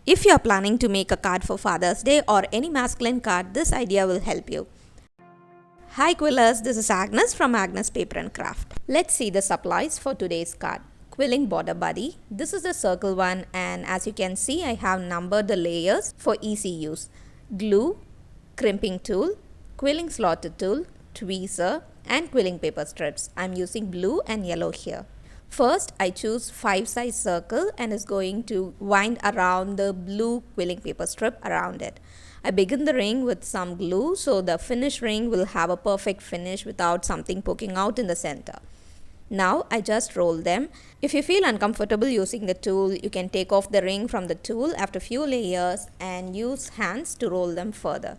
If you are planning to make a card for Father's Day or any masculine card, this idea will help you. Hi Quillers, this is Agnes from Agnes Paper and Craft. Let's see the supplies for today's card. Quilling border buddy. This is the circle one, and as you can see I have numbered the layers for easy use. Glue, crimping tool, quilling slaughter tool, tweezer and quilling paper strips. I'm using blue and yellow here. First I choose 5 size circle and is going to wind around the blue quilling paper strip around it. I begin the ring with some glue so the finished ring will have a perfect finish without something poking out in the center. Now I just roll them. If you feel uncomfortable using the tool, you can take off the ring from the tool after few layers and use hands to roll them further.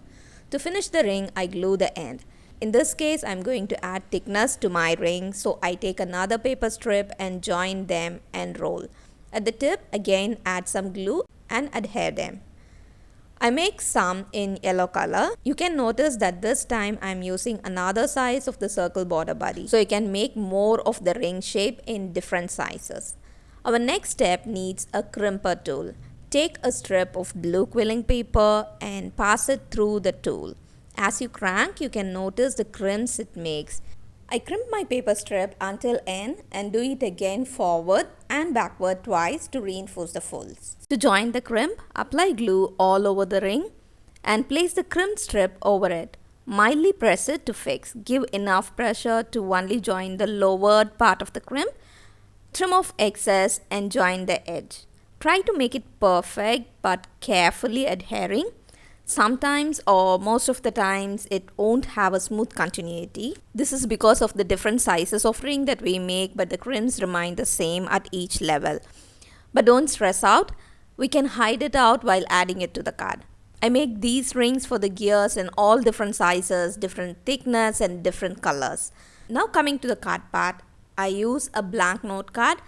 To finish the ring, I glue the end. In this case, I'm going to add thickness to my ring, so I take another paper strip and join them and roll. At the tip, again add some glue and adhere them. I make some in yellow color. You can notice that this time I'm using another size of the circle border buddy, so you can make more of the ring shape in different sizes. Our next step needs a crimper tool. Take a strip of blue quilling paper and pass it through the tool. As you crank, you can notice the crimps it makes. I crimp my paper strip until end and do it again forward and backward twice to reinforce the folds. To join the crimp, apply glue all over the ring and place the crimp strip over it. Mildly press it to fix. Give enough pressure to only join the lowered part of the crimp. Trim off excess and join the edge. Try to make it perfect but carefully adhering. Sometimes or most of the times it won't have a smooth continuity. This is because of the different sizes of ring that we make, but the crimps remain the same at each level. But don't stress out. We can hide it out while adding it to the card. I make these rings for the gears in all different sizes, different thickness and different colors. Now coming to the card part, I use a blank note card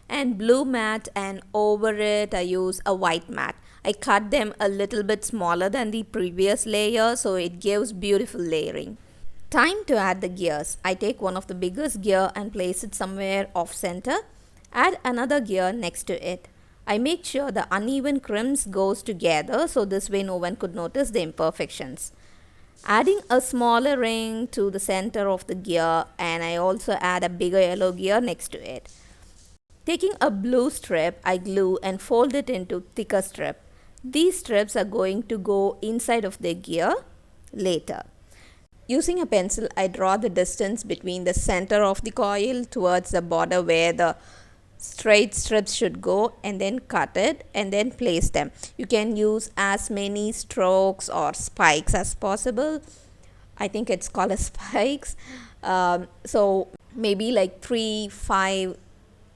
and blue mat, and over it I use a white mat. I cut them a little bit smaller than the previous layer so it gives beautiful layering. Time to add the gears. I take one of the biggest gear and place it somewhere off center. Add another gear next to it. I make sure the uneven crimps goes together so this way no one could notice the imperfections. Adding a smaller ring to the center of the gear, and I also add a bigger yellow gear next to it. Taking a blue strip, I glue and fold it into thicker strip. These strips are going to go inside of the gear later. Using a pencil, I draw the distance between the center of the coil towards the border where the straight strips should go, and then cut it and then place them. You can use as many strokes or spikes as possible. I think it's called as spikes. So maybe like 3, 5,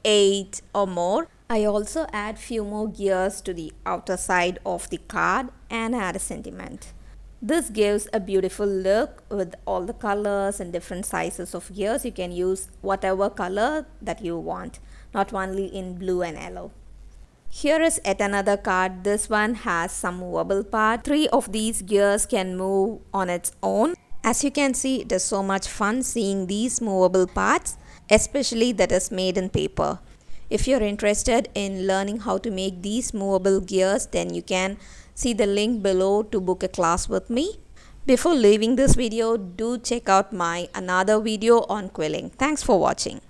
8 or more. I also add few more gears to the outer side of the card and add a sentiment. This gives a beautiful look with all the colors and different sizes of gears. You can use whatever color that you want, not only in blue and yellow. Here is yet another card. This one has some movable part. 3 of these gears can move on its own. As you can see, it is so much fun seeing these movable parts, especially that is made in paper. If you're interested in learning how to make these movable gears, then you can see the link below to book a class with me. Before leaving this video, do check out my another video on quilling. Thanks for watching.